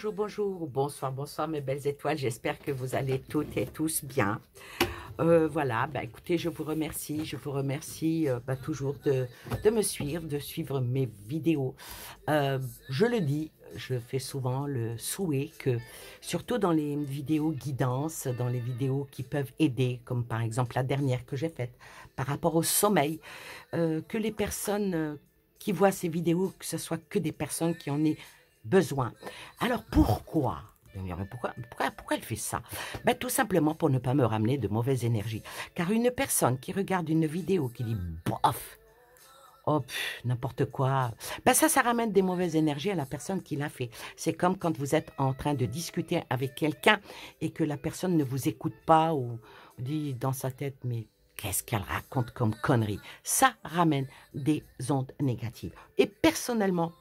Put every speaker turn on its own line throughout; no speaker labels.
Bonjour, bonjour, bonsoir, bonsoir mes belles étoiles, j'espère que vous allez toutes et tous bien. Voilà, bah, écoutez, je vous remercie toujours de me suivre, de suivre mes vidéos. Je le dis, je fais souvent le souhait que, surtout dans les vidéos guidance, dans les vidéos qui peuvent aider, comme par exemple la dernière que j'ai faite, par rapport au sommeil, que les personnes qui voient ces vidéos, que ce soit que des personnes qui en aient besoin. Alors pourquoi? Vous allez me dire, mais pourquoi elle fait ça? Ben, tout simplement pour ne pas me ramener de mauvaises énergies. Car une personne qui regarde une vidéo qui dit bof, oh, n'importe quoi, ben ça ramène des mauvaises énergies à la personne qui l'a fait. C'est comme quand vous êtes en train de discuter avec quelqu'un et que la personne ne vous écoute pas ou dit dans sa tête, mais qu'est-ce qu'elle raconte comme connerie? Ça ramène des ondes négatives. Et personnellement,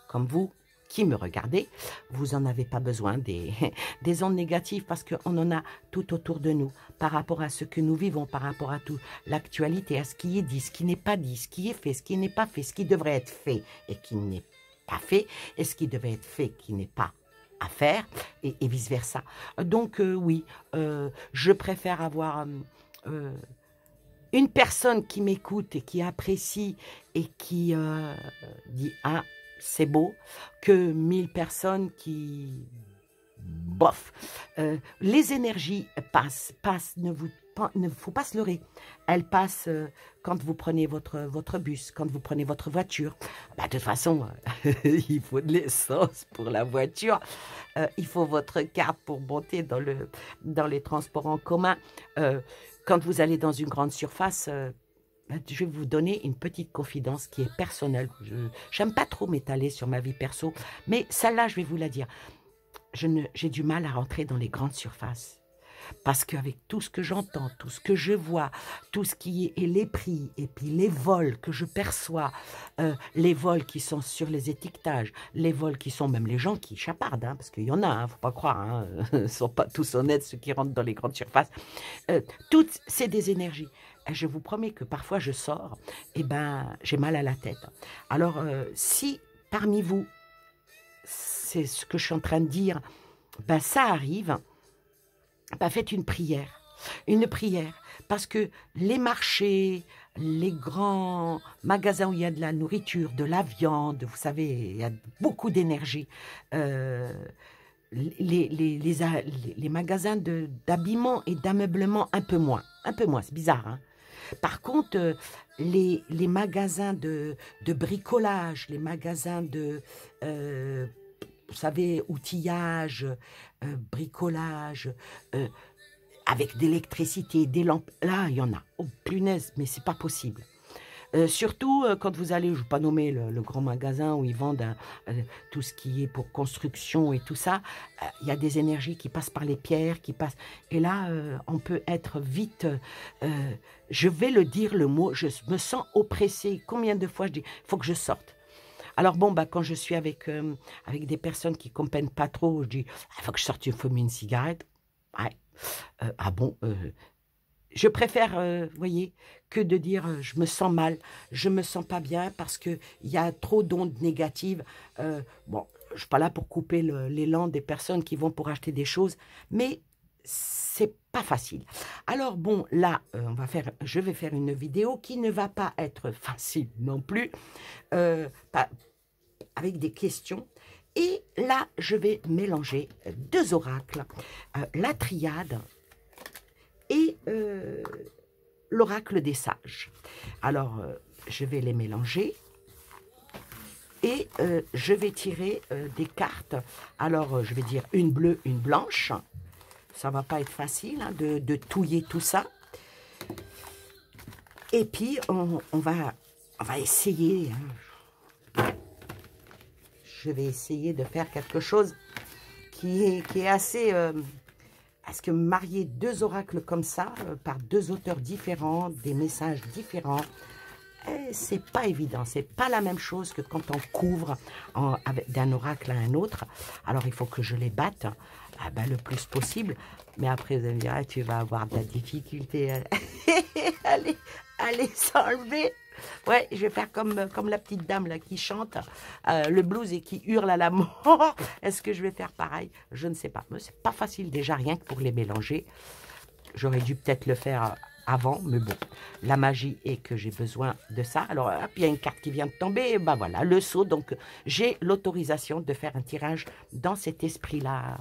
comme vous qui me regardez, vous n'en avez pas besoin des ondes négatives parce qu'on en a tout autour de nous par rapport à ce que nous vivons, par rapport à tout l'actualité, à ce qui est dit, ce qui n'est pas dit, ce qui est fait, ce qui n'est pas fait, ce qui devrait être fait et qui n'est pas fait, et ce qui devait être fait qui n'est pas à faire, et vice-versa. Donc oui, je préfère avoir une personne qui m'écoute et qui apprécie et qui dit « Ah, c'est beau », que 1000 personnes qui... Bof. Les énergies passent, ne faut pas se leurrer. Elles passent quand vous prenez votre bus, quand vous prenez votre voiture. Bah, de toute façon, il faut de l'essence pour la voiture. Il faut votre carte pour monter dans les transports en commun. Quand vous allez dans une grande surface, je vais vous donner une petite confidence qui est personnelle. Je n'aime pas trop m'étaler sur ma vie perso, mais celle-là, je vais vous la dire. J'ai du mal à rentrer dans les grandes surfaces. Parce qu'avec tout ce que j'entends, tout ce que je vois, tout ce qui est les prix, et puis les vols que je perçois, les vols qui sont sur les étiquetages, les vols qui sont même les gens qui chapardent, hein, parce qu'il y en a, hein, faut pas croire, hein, ils ne sont pas tous honnêtes ceux qui rentrent dans les grandes surfaces. Toutes, c'est des énergies. Et je vous promets que parfois je sors, et ben j'ai mal à la tête. Alors, si parmi vous, c'est ce que je suis en train de dire, ben ça arrive, ben faites une prière, parce que les marchés, les grands magasins où il y a de la nourriture, de la viande, vous savez, il y a beaucoup d'énergie, les magasins d'habillement et d'ameublement un peu moins, c'est bizarre, hein. Par contre, les magasins de bricolage, les magasins de, vous savez, outillage, bricolage, avec d'électricité, des lampes, là, il y en a. Oh, punaise, mais c'est pas possible. Surtout quand vous allez, je ne vais pas nommer le grand magasin où ils vendent tout ce qui est pour construction et tout ça, il y a des énergies qui passent par les pierres, qui passent... Et là, on peut être vite... je vais le dire le mot, je me sens oppressée. Combien de fois je dis, il faut que je sorte. Alors bon, bah, quand je suis avec des personnes qui ne comprennent pas trop, je dis, il faut que je sorte, je fume une cigarette. Ouais. Ah bon je préfère, vous voyez, que de dire je me sens mal, je me sens pas bien parce qu'il y a trop d'ondes négatives. Bon, je ne suis pas là pour couper l'élan des personnes qui vont pour acheter des choses, mais c'est pas facile. Alors bon, là, je vais faire une vidéo qui ne va pas être facile non plus, avec des questions. Et là, je vais mélanger deux oracles, la triade et l'oracle des sages. Alors, je vais les mélanger et je vais tirer des cartes. Alors, je vais dire une bleue, une blanche. Ça ne va pas être facile hein, de touiller tout ça. Et puis, on va essayer. Hein. Je vais essayer de faire quelque chose qui est assez... Parce que marier deux oracles comme ça, par deux auteurs différents, des messages différents, c'est pas évident. C'est pas la même chose que quand on couvre d'un oracle à un autre. Alors, il faut que je les batte le plus possible. Mais après, vous allez me dire, ah, tu vas avoir de la difficulté à les enlever. Ouais, je vais faire comme la petite dame là qui chante le blues et qui hurle à la mort. Est-ce que je vais faire pareil? Je ne sais pas. Mais c'est pas facile déjà, rien que pour les mélanger. J'aurais dû peut-être le faire avant, mais bon, la magie est que j'ai besoin de ça. Alors, hop, il y a une carte qui vient de tomber, et ben voilà, le saut. Donc, j'ai l'autorisation de faire un tirage dans cet esprit-là.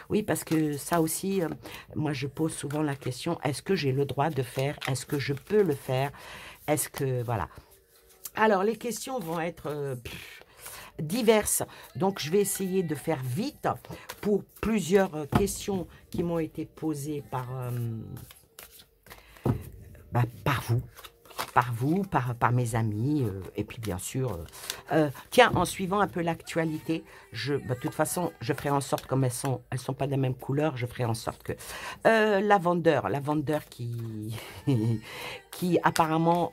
Oui, parce que ça aussi, moi, je pose souvent la question, est-ce que j'ai le droit de faire? Est-ce que je peux le faire? Est-ce que, voilà. Alors, les questions vont être diverses. Donc, je vais essayer de faire vite pour plusieurs questions qui m'ont été posées par vous, par mes amis, et puis bien sûr, tiens, en suivant un peu l'actualité, de toute façon, je ferai en sorte, comme elles sont pas de la même couleur, je ferai en sorte que la vendeur qui, qui apparemment,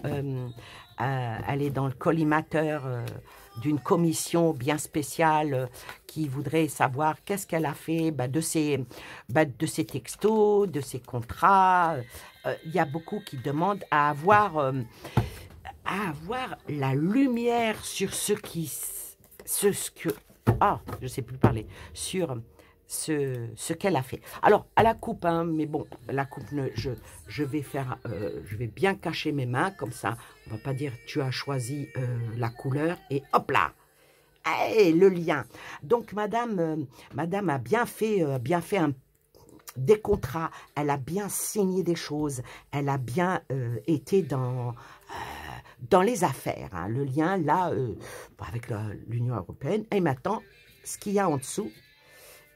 elle est dans le collimateur d'une commission bien spéciale qui voudrait savoir qu'est-ce qu'elle a fait de ses textos, de ses contrats. Il y a beaucoup qui demandent à avoir la lumière sur je sais plus parler, sur ce qu'elle a fait. Alors, à la coupe, hein, mais bon, la coupe, je vais bien cacher mes mains, comme ça, on va pas dire tu as choisi la couleur, et hop là, hey, le lien. Donc, madame a bien fait des contrats, elle a bien signé des choses, elle a bien été dans les affaires. Hein. Le lien, là, avec l'Union européenne. Et maintenant, ce qu'il y a en dessous,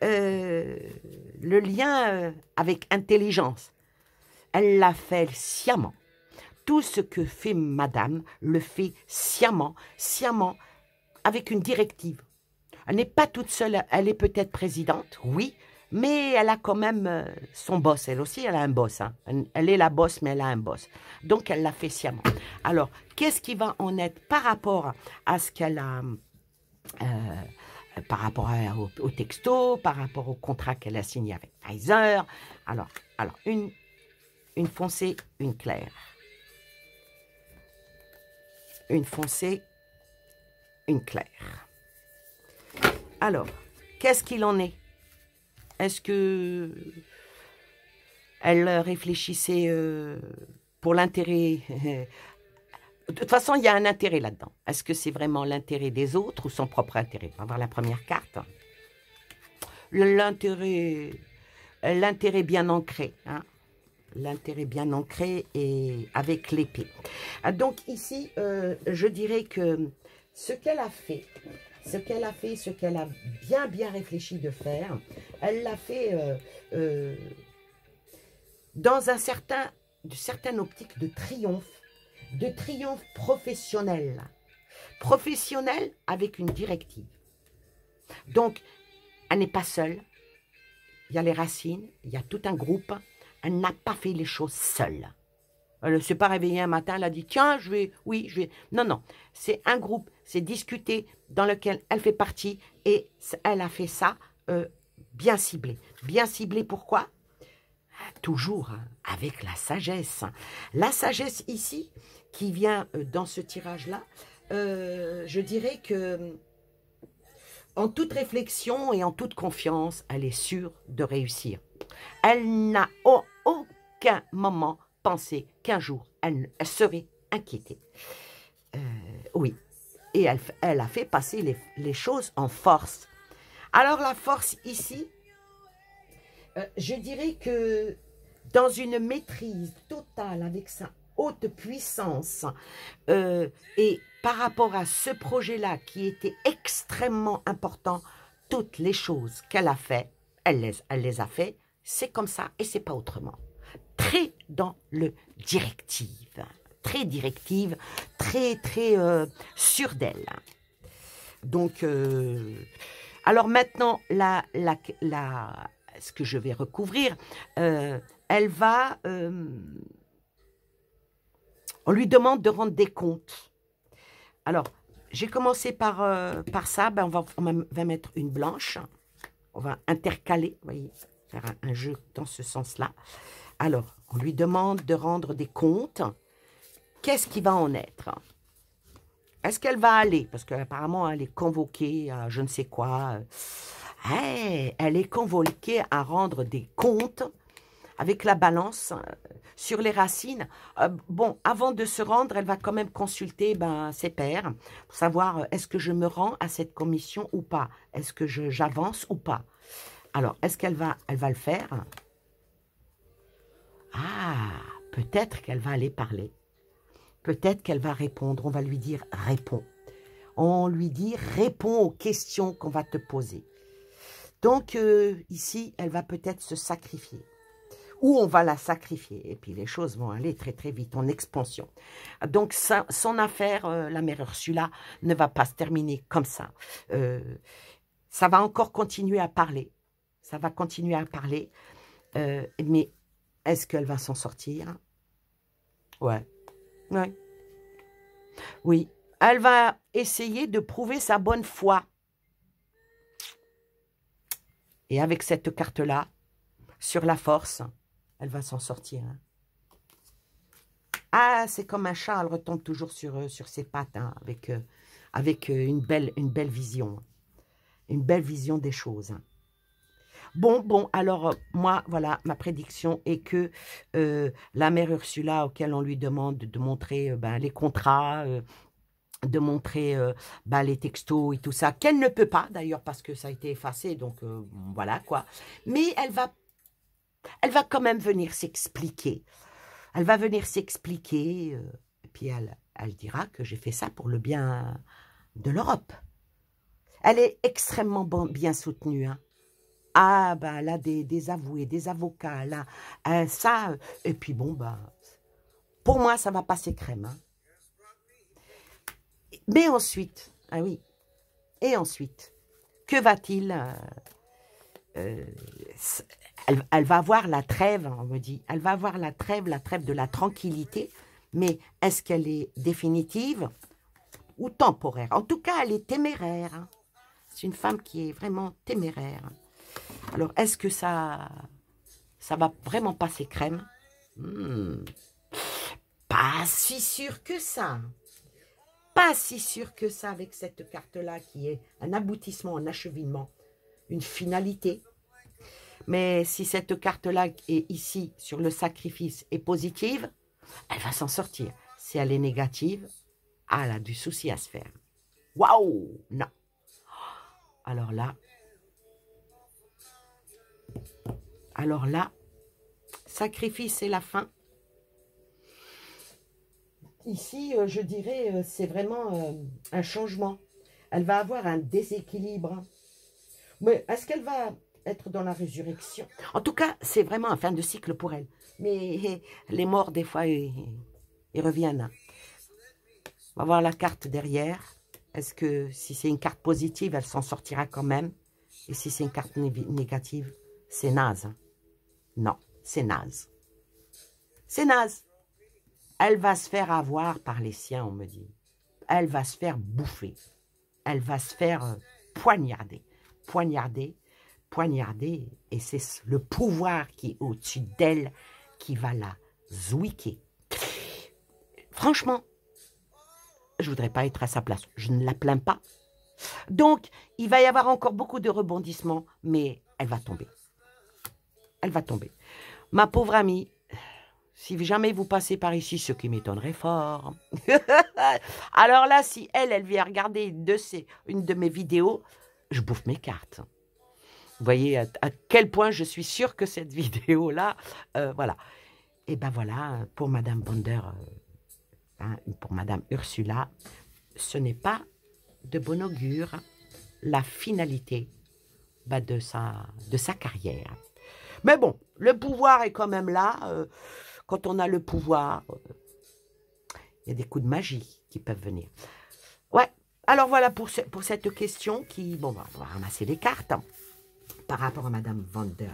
le lien avec intelligence. Elle l'a fait sciemment. Tout ce que fait madame le fait sciemment, avec une directive. Elle n'est pas toute seule, elle est peut-être présidente, oui, mais elle a quand même son boss. Elle aussi, elle a un boss. Hein. Elle est la boss, mais elle a un boss. Donc, elle l'a fait sciemment. Alors, qu'est-ce qui va en être par rapport à ce qu'elle a... par rapport au texto, par rapport au contrat qu'elle a signé avec Pfizer. Alors une foncée, une claire. Une foncée, une claire. Alors, qu'est-ce qu'il en est? Est-ce que elle réfléchissait pour l'intérêt de toute façon, il y a un intérêt là-dedans. Est-ce que c'est vraiment l'intérêt des autres ou son propre intérêt? On va voir la première carte. L'intérêt bien ancré. Hein? L'intérêt bien ancré et avec l'épée. Donc ici, je dirais que ce qu'elle a fait, ce qu'elle a bien réfléchi de faire, elle l'a fait dans une certaine optique de triomphe professionnel. Professionnel avec une directive. Donc, elle n'est pas seule. Il y a les racines, il y a tout un groupe. Elle n'a pas fait les choses seule. Elle ne s'est pas réveillée un matin, elle a dit, tiens, je vais... Non, non, c'est un groupe, c'est discuté dans lequel elle fait partie et elle a fait ça bien ciblé. Bien ciblé, pourquoi? Toujours hein, avec la sagesse. La sagesse ici, qui vient dans ce tirage-là, je dirais que en toute réflexion et en toute confiance, elle est sûre de réussir. Elle n'a aucun moment pensé qu'un jour, elle serait inquiétée. Oui, et elle a fait passer les choses en force. Alors la force ici, je dirais que dans une maîtrise totale avec sa haute puissance et par rapport à ce projet-là qui était extrêmement important, toutes les choses qu'elle a fait, elle les a fait, c'est comme ça et c'est pas autrement. Très dans le directive, très directive, très sûre d'elle. Donc, alors maintenant, ce que je vais recouvrir, elle va... on lui demande de rendre des comptes. Alors, j'ai commencé par ça. Ben on va mettre une blanche. On va intercaler, vous voyez, faire un jeu dans ce sens-là. Alors, on lui demande de rendre des comptes. qu'est-ce qui va en être? Est-ce qu'elle va aller? Parce qu'apparemment, elle est convoquée à je ne sais quoi. Elle est convoquée à rendre des comptes avec la balance sur les racines. Bon, avant de se rendre, elle va quand même consulter ses pairs pour savoir est-ce que je me rends à cette commission ou pas? Est-ce que j'avance ou pas? Alors, est-ce qu'elle va le faire? Ah, peut-être qu'elle va aller parler. Peut-être qu'elle va répondre. On va lui dire « réponds ». On lui dit « réponds aux questions qu'on va te poser ». Donc, ici, elle va peut-être se sacrifier. Ou on va la sacrifier. Et puis, les choses vont aller très, très vite en expansion. Donc, son affaire, la mère Ursula, ne va pas se terminer comme ça. Ça va encore continuer à parler. Ça va continuer à parler. Mais est-ce qu'elle va s'en sortir? Ouais. Ouais. Oui. Elle va essayer de prouver sa bonne foi. Et avec cette carte-là, sur la force, elle va s'en sortir. Hein. Ah, c'est comme un chat, elle retombe toujours sur ses pattes, hein, avec une belle vision. Une belle vision des choses. Hein. Bon, alors, moi, voilà, ma prédiction est que la mère Ursula, auquel on lui demande de montrer les contrats, de montrer les textos et tout ça, qu'elle ne peut pas, d'ailleurs, parce que ça a été effacé, donc voilà, quoi. Mais elle va quand même venir s'expliquer. Elle va venir s'expliquer, et puis elle dira que j'ai fait ça pour le bien de l'Europe. Elle est extrêmement bien soutenue, hein. Ah, elle a des avoués, des avocats, là, ça, et puis bon, pour moi, ça va passer crème, hein. Mais ensuite, ah oui, et ensuite, que va-t-il elle va avoir la trêve, on me dit, elle va avoir la trêve de la tranquillité, mais est-ce qu'elle est définitive ou temporaire? En tout cas, elle est téméraire. Hein. C'est une femme qui est vraiment téméraire. Alors, est-ce que ça va vraiment passer crème? Pas si sûr que ça. Pas si sûr que ça avec cette carte-là qui est un aboutissement, un achevement, une finalité. Mais si cette carte-là est ici, sur le sacrifice, est positive, elle va s'en sortir. Si elle est négative, elle a du souci à se faire. Waouh! Non. Alors là, sacrifice, c'est la fin. Ici, je dirais, c'est vraiment un changement. Elle va avoir un déséquilibre. Mais est-ce qu'elle va être dans la résurrection? En tout cas, c'est vraiment un fin de cycle pour elle. Mais les morts, des fois, ils reviennent. On va voir la carte derrière. Est-ce que si c'est une carte positive, elle s'en sortira quand même? Et si c'est une carte négative, c'est naze. Non, c'est naze. C'est naze. Elle va se faire avoir par les siens, on me dit. Elle va se faire bouffer. Elle va se faire poignarder. Poignarder. Et c'est le pouvoir qui est au-dessus d'elle qui va la zouiquer. Franchement, je ne voudrais pas être à sa place. Je ne la plains pas. Donc, il va y avoir encore beaucoup de rebondissements, mais elle va tomber. Elle va tomber. Ma pauvre amie, si jamais vous passez par ici, ce qui m'étonnerait fort. Alors là, si elle vient regarder une de mes vidéos, je bouffe mes cartes. Vous voyez à quel point je suis sûre que cette vidéo-là, voilà. Et ben voilà, pour Madame Vander, pour Madame Ursula, ce n'est pas de bon augure la finalité de sa carrière. Mais bon, le pouvoir est quand même là. Quand on a le pouvoir, il y a des coups de magie qui peuvent venir. Ouais, alors voilà pour cette question qui... Bon, on va ramasser les cartes hein, par rapport à Madame Vander,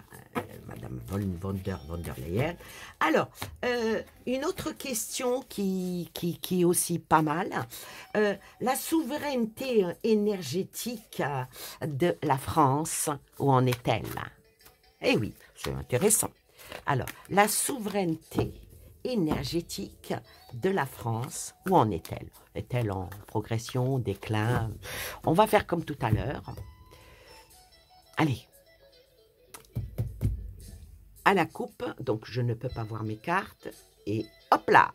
Madame von der Leyen. Alors, une autre question qui est aussi pas mal. La souveraineté énergétique de la France, où en est-elle? Eh oui, c'est intéressant. Alors, la souveraineté énergétique de la France. Où en est-elle? Est-elle en progression, déclin? On va faire comme tout à l'heure. Allez. À la coupe, donc je ne peux pas voir mes cartes. Et hop là,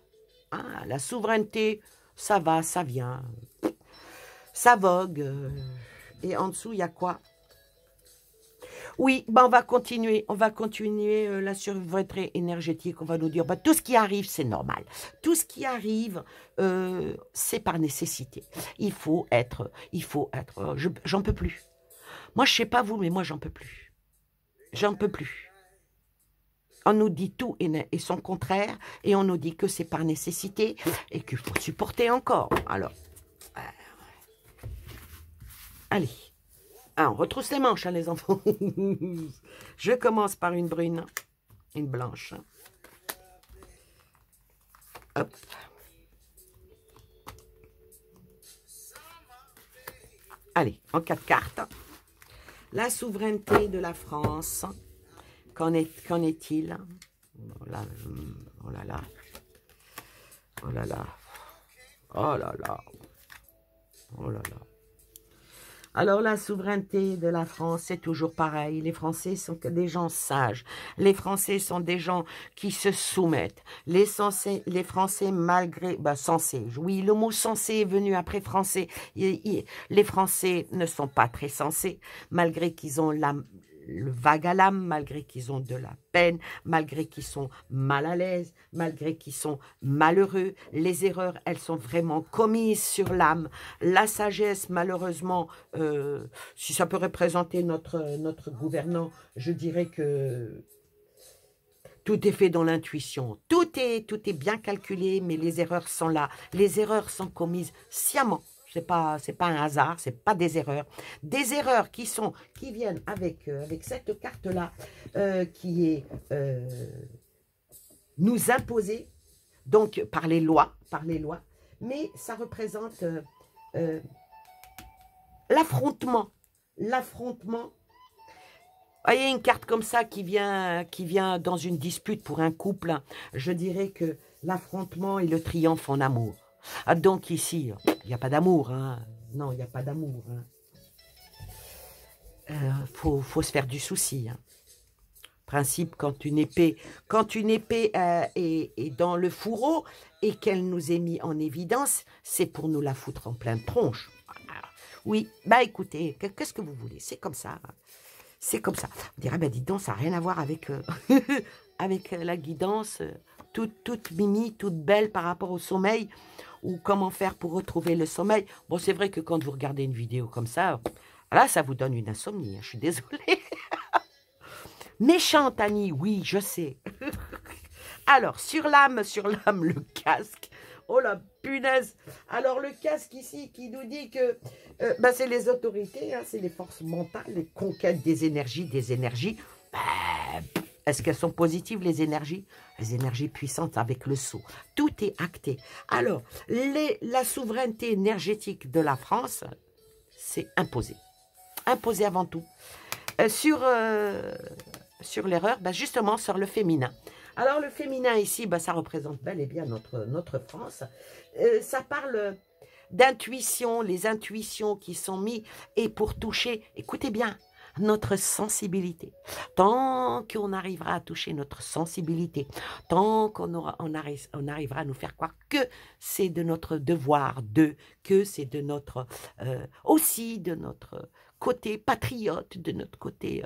ah, la souveraineté, ça va, ça vient, ça vogue. Et en dessous, il y a quoi? Oui, ben on va continuer la souveraineté énergétique. On va nous dire, ben, tout ce qui arrive, c'est normal. Tout ce qui arrive, c'est par nécessité. J'en peux plus. Moi, je sais pas vous, mais moi, j'en peux plus. J'en peux plus. On nous dit tout et son contraire, et on nous dit que c'est par nécessité et qu'il faut supporter encore. Alors, allez. Ah, on retrousse les manches, hein, les enfants. Je commence par une brune, une blanche. Hop. Allez, en 4 cartes. La souveraineté de la France. Qu'en est-il? Oh là là. Oh là là. Oh là là. Oh là là. Alors, la souveraineté de la France, c'est toujours pareil. Les Français sont des gens sages. Les Français sont des gens qui se soumettent. Les Français, malgré... Ben, sensés. Oui, le mot sensé est venu après français. Les Français ne sont pas très sensés, malgré qu'ils ont le vague à l'âme, malgré qu'ils ont de la peine, malgré qu'ils sont mal à l'aise, malgré qu'ils sont malheureux. Les erreurs, elles sont vraiment commises sur l'âme. La sagesse, malheureusement, si ça peut représenter notre gouvernant, je dirais que tout est fait dans l'intuition. Tout est bien calculé, mais les erreurs sont là. Les erreurs sont commises sciemment. C'est pas un hasard, c'est pas des erreurs. Des erreurs qui viennent avec cette carte-là, qui est nous imposée, donc par les lois, mais ça représente l'affrontement. L'affrontement. Vous voyez une carte comme ça qui vient dans une dispute pour un couple. Je dirais que l'affrontement et le triomphe en amour. Ah, donc ici, il n'y a pas d'amour, hein. Non, il n'y a pas d'amour. Hein. Faut se faire du souci. Hein. Principe, quand une épée est dans le fourreau et qu'elle nous est mise en évidence, c'est pour nous la foutre en pleine tronche. Oui, bah écoutez, qu'est-ce que vous voulez? C'est comme ça. C'est comme ça. On dirait, bah dis donc, ça n'a rien à voir avec, avec la guidance, toute mimi, toute belle par rapport au sommeil, ou comment faire pour retrouver le sommeil. Bon, c'est vrai que quand vous regardez une vidéo comme ça, là, ça vous donne une insomnie, hein, je suis désolée. Méchante Annie, oui, je sais. Alors, sur l'âme, le casque. Oh la punaise. Alors, le casque ici qui nous dit que bah, c'est les autorités, hein, c'est les forces mentales, les conquêtes des énergies. Bah, est-ce qu'elles sont positives, les énergies? Les énergies puissantes avec le sceau. Tout est acté. Alors, la souveraineté énergétique de la France, c'est imposé. Imposé avant tout. Sur l'erreur, bah, justement, sur le féminin. Alors, le féminin ici, bah, ça représente bel et bien notre France. Ça parle d'intuition, les intuitions qui sont mises, et pour toucher, écoutez bien, notre sensibilité. Tant qu'on arrivera à toucher notre sensibilité, tant qu'on arrivera à nous faire croire que c'est de notre devoir, que c'est de notre, aussi de notre côté patriote, de notre côté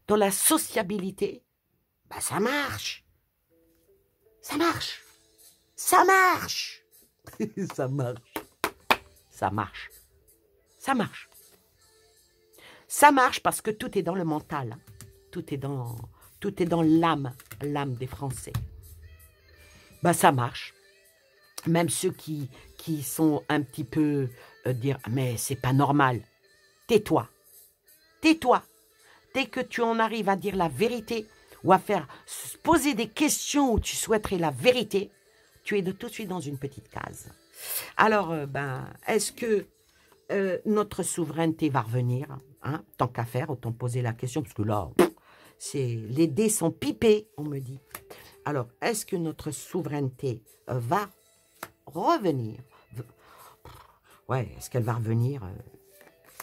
dans la sociabilité, bah ça marche. Ça marche. Ça marche. Ça marche. Ça marche. Ça marche. Ça marche parce que tout est dans le mental. Tout est dans l'âme des Français. Bah ça marche. Même ceux qui sont un petit peu dire mais c'est pas normal. Tais-toi. Tais-toi. Dès que tu en arrives à dire la vérité ou à faire poser des questions où tu souhaiterais la vérité, tu es tout de suite dans une petite case. Alors, est-ce que notre souveraineté va revenir, hein, tant qu'à faire, autant poser la question, parce que là, les dés sont pipés, on me dit. Alors, est-ce que notre souveraineté va revenir? Ouais, est-ce qu'elle va revenir?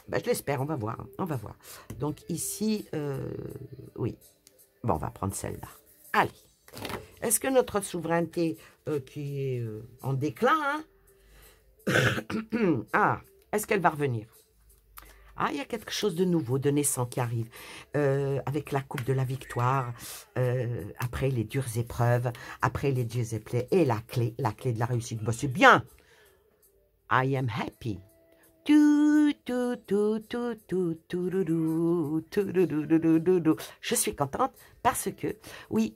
Ben, je l'espère, on va voir, on va voir. Donc ici, oui. Bon, on va prendre celle-là. Allez. Est-ce que notre souveraineté qui est en déclin, hein, ah, est-ce qu'elle va revenir? Ah, il y a quelque chose de nouveau, de naissant qui arrive, avec la coupe de la victoire, après les dures épreuves, après les dures épreuves, et la clé de la réussite. Bah, c'est bien. I am happy. Je suis contente parce que, oui,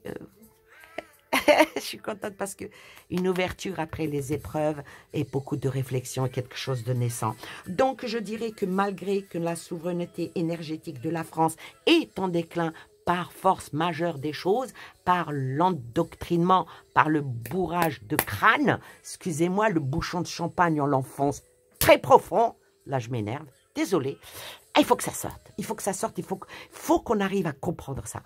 je suis contente parce que une ouverture après les épreuves et beaucoup de réflexion est quelque chose de naissant. Donc, je dirais que malgré que la souveraineté énergétique de la France est en déclin par force majeure des choses, par l'endoctrinement, par le bourrage de crâne, excusez-moi, le bouchon de champagne, on l'enfonce très profond. Là, je m'énerve. Désolée. Il faut que ça sorte. Il faut que ça sorte. Il faut qu'on arrive à comprendre ça.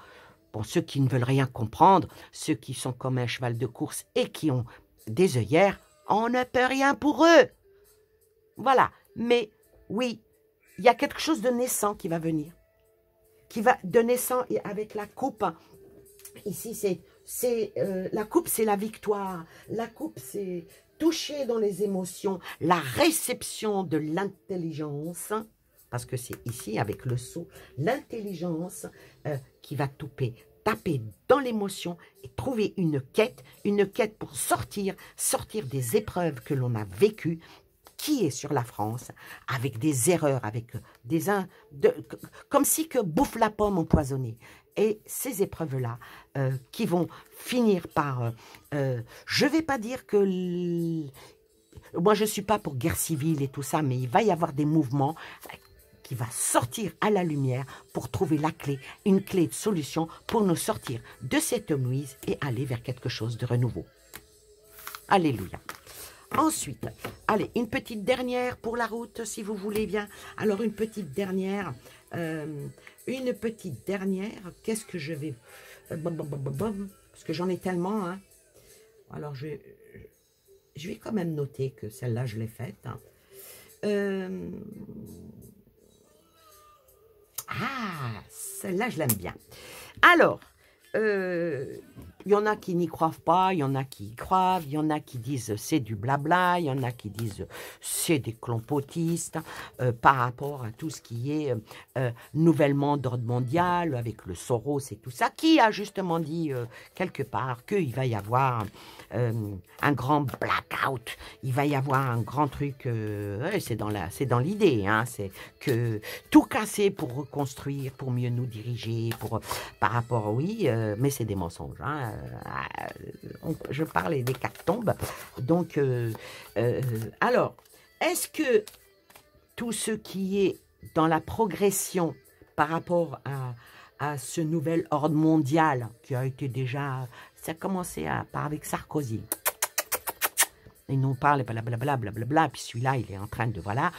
Bon, ceux qui ne veulent rien comprendre, ceux qui sont comme un cheval de course et qui ont des œillères, on ne peut rien pour eux. Voilà. Mais oui, il y a quelque chose de naissant qui va venir. De naissant avec la coupe. Ici, la coupe, c'est la victoire. La coupe, c'est toucher dans les émotions, la réception de l'intelligence, parce que c'est ici, avec le sceau, l'intelligence qui va taper dans l'émotion et trouver une quête pour sortir des épreuves que l'on a vécues, qui est sur la France, avec des erreurs, avec comme si que bouffe la pomme empoisonnée. Et ces épreuves-là, qui vont finir par... je ne vais pas dire que... moi, je ne suis pas pour guerre civile et tout ça, mais il va y avoir des mouvements qui vont sortir à la lumière pour trouver la clé, une clé de solution pour nous sortir de cette nuise et aller vers quelque chose de renouveau. Alléluia. Ensuite, allez, une petite dernière pour la route, si vous voulez bien. Alors, une petite dernière... qu'est-ce que je vais... parce que j'en ai tellement, hein. Alors, je vais quand même noter que celle-là, je l'ai faite. Hein. Ah, celle-là, je l'aime bien. Alors, il y en a qui n'y croient pas, il y en a qui y croient, il y en a qui disent c'est du blabla, il y en a qui disent c'est des complotistes par rapport à tout ce qui est nouvellement d'ordre mondial avec le Soros et tout ça, qui a justement dit quelque part qu'il va y avoir un grand blackout, il va y avoir un grand truc, ouais, c'est dans l'idée, hein, c'est que tout casser pour reconstruire, pour mieux nous diriger, par rapport, oui, mais c'est des mensonges, hein, je parle et des cartes tombent. Donc, alors, est-ce que tout ce qui est dans la progression par rapport à ce nouvel ordre mondial qui a été déjà, ça a commencé avec Sarkozy. Il nous parle blablabla, blablabla, puis celui-là, il est en train de, voilà,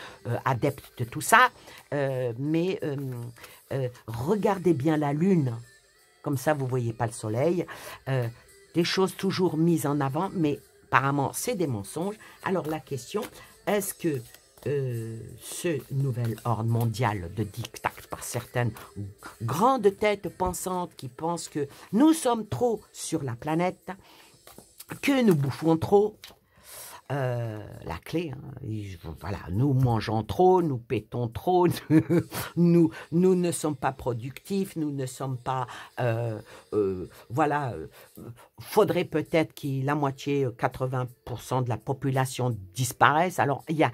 adepte de tout ça. Mais regardez bien la lune, comme ça, vous ne voyez pas le soleil. Des choses toujours mises en avant, mais apparemment, c'est des mensonges. Alors, la question, est-ce que ce nouvel ordre mondial de dictat par certaines grandes têtes pensantes qui pensent que nous sommes trop sur la planète, que nous bouffons trop, la clé, hein, voilà, nous mangeons trop, nous pétons trop, nous ne sommes pas productifs, nous ne sommes pas, voilà, faudrait peut-être que la moitié, 80% de la population disparaisse. Alors, il y a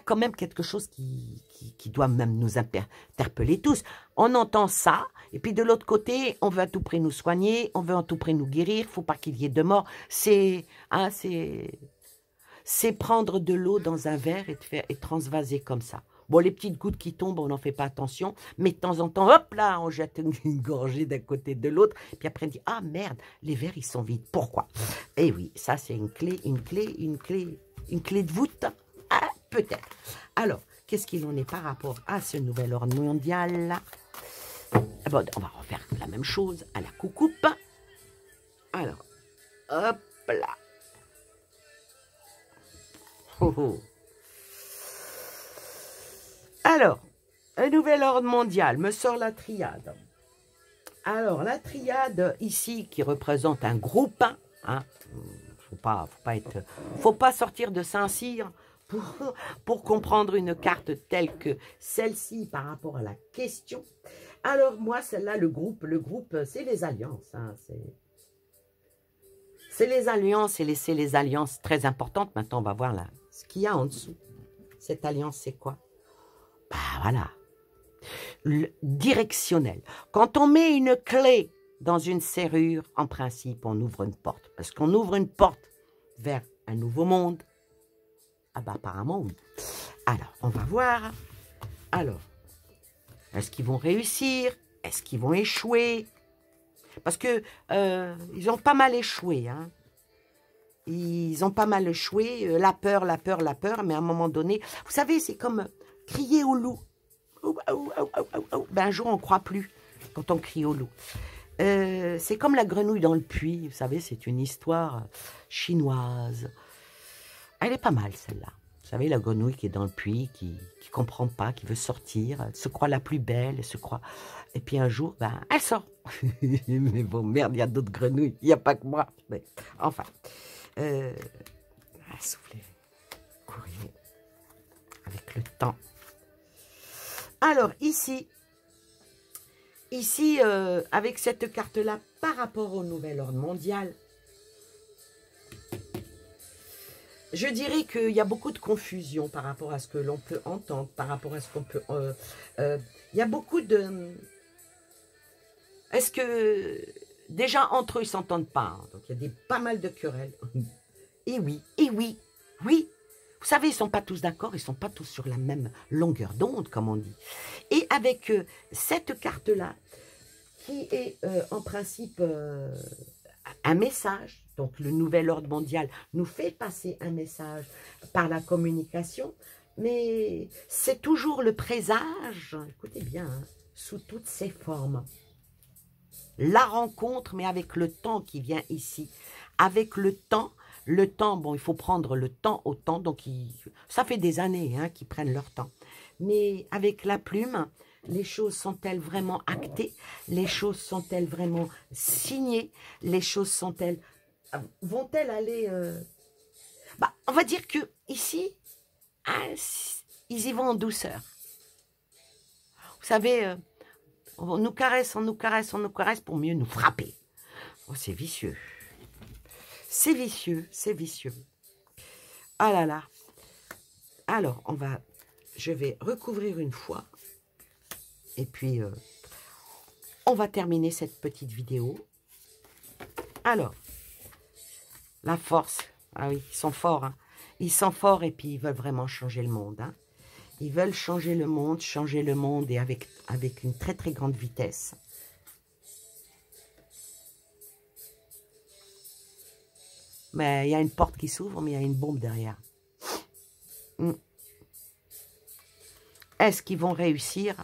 quand même quelque chose qui doit même nous interpeller tous. On entend ça, et puis de l'autre côté, on veut à tout prix nous soigner, on veut à tout prix nous guérir, il ne faut pas qu'il y ait de morts. C'est prendre de l'eau dans un verre et transvaser comme ça. Bon, les petites gouttes qui tombent, on n'en fait pas attention, mais de temps en temps, hop là, on jette une gorgée d'un côté de l'autre, puis après on dit, ah merde, les verres, ils sont vides. Pourquoi? Eh oui, ça c'est une clé de voûte, ah, peut-être. Alors, qu'est-ce qu'il en est par rapport à ce nouvel ordre mondial? Bon, on va refaire la même chose à la coucoupe. Alors, Hop là. Oh, oh. Alors, un nouvel ordre mondial me sort la triade. Alors, la triade ici qui représente un groupe, hein, faut pas sortir de Saint-Cyr pour comprendre une carte telle que celle-ci par rapport à la question. Alors, moi, celle-là, le groupe, c'est les alliances. Hein, c'est les alliances et c'est les alliances très importantes. Maintenant, on va voir là ce qu'il y a en dessous. Cette alliance, c'est quoi? Bah voilà. Le directionnel. Quand on met une clé dans une serrure, en principe, on ouvre une porte. Parce qu'on ouvre une porte vers un nouveau monde. Ah bah apparemment, oui. Alors, on va voir. Alors, est-ce qu'ils vont réussir? Est-ce qu'ils vont échouer? Parce que ils ont pas mal échoué. Hein. Ils ont pas mal échoué. La peur, la peur, la peur. Mais à un moment donné, vous savez, c'est comme crier au loup. Ben, un jour, on ne croit plus quand on crie au loup. C'est comme la grenouille dans le puits. Vous savez, c'est une histoire chinoise. Elle est pas mal, celle-là. Vous savez, la grenouille qui est dans le puits, qui ne comprend pas, qui veut sortir, elle se croit la plus belle, elle se croit... Et puis un jour, ben, elle sort. Mais bon, merde, il y a d'autres grenouilles, il n'y a pas que moi. Mais, enfin, soufflez, courez, avec le temps. Alors, ici, avec cette carte-là, par rapport au nouvel ordre mondial, je dirais qu'il y a beaucoup de confusion par rapport à ce que l'on peut entendre, par rapport à ce qu'on peut... il y a beaucoup de... Est-ce que... Déjà, entre eux, ils ne s'entendent pas. Hein, donc, il y a pas mal de querelles. Et oui, oui. Vous savez, ils ne sont pas tous d'accord, ils ne sont pas tous sur la même longueur d'onde, comme on dit. Et avec cette carte-là, qui est en principe un message, donc le nouvel ordre mondial nous fait passer un message par la communication, mais c'est toujours le présage, écoutez bien, hein, sous toutes ses formes. La rencontre, mais avec le temps qui vient ici, avec le temps, bon, il faut prendre le temps au temps, donc ça fait des années hein, qu'ils prennent leur temps. Mais avec la plume, les choses sont-elles vraiment actées? Les choses sont-elles vraiment signées? Les choses sont-elles... Vont-elles aller... Bah, on va dire que ici, hein, ils y vont en douceur. Vous savez, on nous caresse, on nous caresse, on nous caresse pour mieux nous frapper. Oh, c'est vicieux. C'est vicieux, c'est vicieux. Ah là là. Alors, je vais recouvrir une fois. Et puis, on va terminer cette petite vidéo. Alors, la force. Ah oui, ils sont forts. Hein. Ils sont forts et puis ils veulent vraiment changer le monde. Hein. Ils veulent changer le monde et avec une très très grande vitesse. Mais il y a une porte qui s'ouvre, mais il y a une bombe derrière. Est-ce qu'ils vont réussir?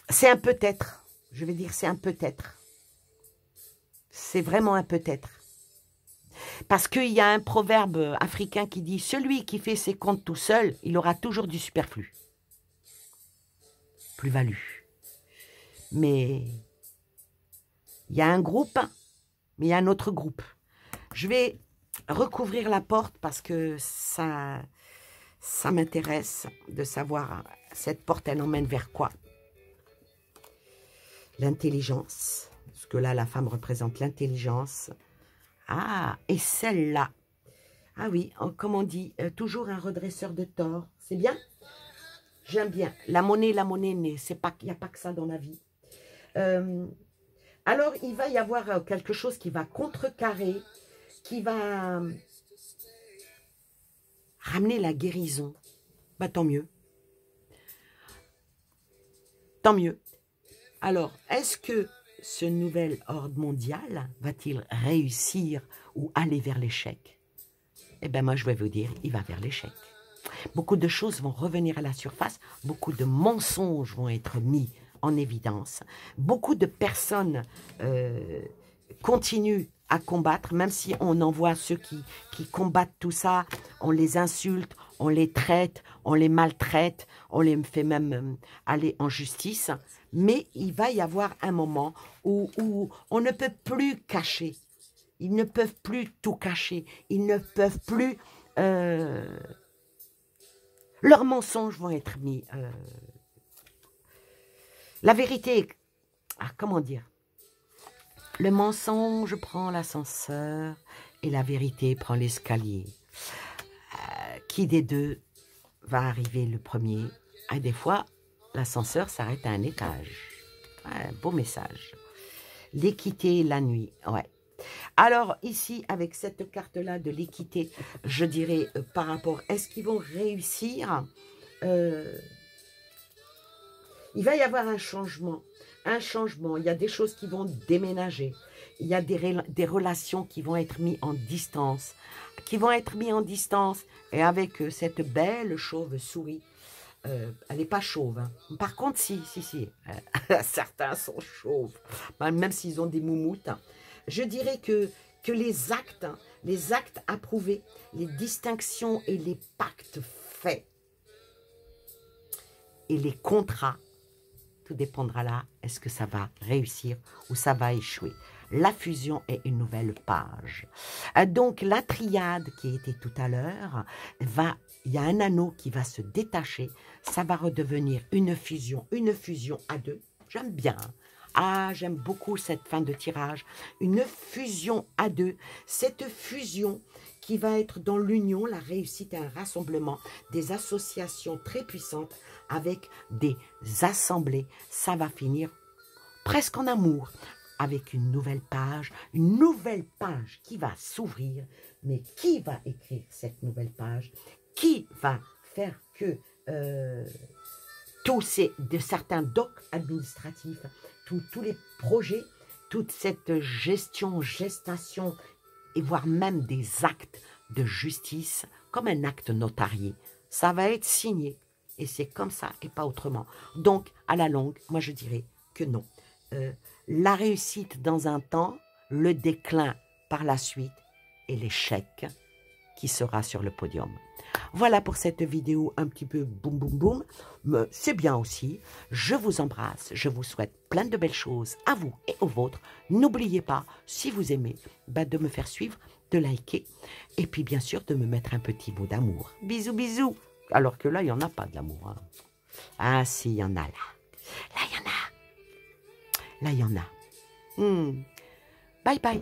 C'est un peut-être. Je vais dire c'est un peut-être. C'est vraiment un peut-être. Parce qu'il y a un proverbe africain qui dit « Celui qui fait ses comptes tout seul, il aura toujours du superflu. » Plus-value. Mais il y a un groupe, mais il y a un autre groupe. Je vais recouvrir la porte parce que ça m'intéresse de savoir cette porte, elle emmène vers quoi? L'intelligence. Parce que là, la femme représente l'intelligence. Ah, et celle-là. Ah oui, comme on dit, toujours un redresseur de tort. C'est bien? J'aime bien. La monnaie, il n'y a pas que ça dans la vie. Alors, il va y avoir quelque chose qui va contrecarrer, qui va ramener la guérison. Bah, tant mieux. Tant mieux. Alors, est-ce que ce nouvel ordre mondial va-t-il réussir ou aller vers l'échec? Eh bien, moi, je vais vous dire, il va vers l'échec. Beaucoup de choses vont revenir à la surface, beaucoup de mensonges vont être mis en évidence. Beaucoup de personnes continuent à combattre, même si on envoie ceux qui combattent tout ça, on les insulte, on les traite, on les maltraite, on les fait même aller en justice. Mais il va y avoir un moment où on ne peut plus cacher. Ils ne peuvent plus tout cacher. Ils ne peuvent plus... leurs mensonges vont être mis... la vérité... comment dire? Le mensonge prend l'ascenseur et la vérité prend l'escalier. Qui des deux va arriver le premier? Des fois, l'ascenseur s'arrête à un étage. Un beau message. L'équité la nuit, ouais. Alors ici, avec cette carte-là de l'équité, je dirais par rapport, est-ce qu'ils vont réussir? Il va y avoir un changement. Un changement. Il y a des choses qui vont déménager. Il y a des relations qui vont être mises en distance. Et avec cette belle chauve-souris. Elle n'est pas chauve. Hein. Par contre, si. Certains sont chauves. Même s'ils ont des moumoutes. Je dirais que les actes approuvés, les distinctions et les pactes faits, et les contrats, tout dépendra là, est-ce que ça va réussir ou ça va échouer. La fusion est une nouvelle page. Donc, la triade qui était tout à l'heure, il y a un anneau qui va se détacher, ça va redevenir une fusion à deux. J'aime bien. Ah, j'aime beaucoup cette fin de tirage. Une fusion à deux. Cette fusion qui va être dans l'union, la réussite et un rassemblement, des associations très puissantes avec des assemblées. Ça va finir presque en amour, avec une nouvelle page qui va s'ouvrir. Mais qui va écrire cette nouvelle page? Qui va faire que certains docs administratifs, tous les projets, toute cette gestation, et voire même des actes de justice, comme un acte notarié, ça va être signé. Et c'est comme ça et pas autrement. Donc, à la longue, moi je dirais que non. La réussite dans un temps, le déclin par la suite et l'échec qui sera sur le podium. Voilà pour cette vidéo un petit peu boum boum boum, mais c'est bien aussi. Je vous embrasse, je vous souhaite plein de belles choses à vous et aux vôtres. N'oubliez pas, si vous aimez, de me faire suivre, de liker et puis bien sûr de me mettre un petit mot d'amour. Bisous, bisous. Alors que là, il n'y en a pas de l'amour. Hein. Ah si, il y en a là. Là, il y en a. Là, il y en a. Bye bye.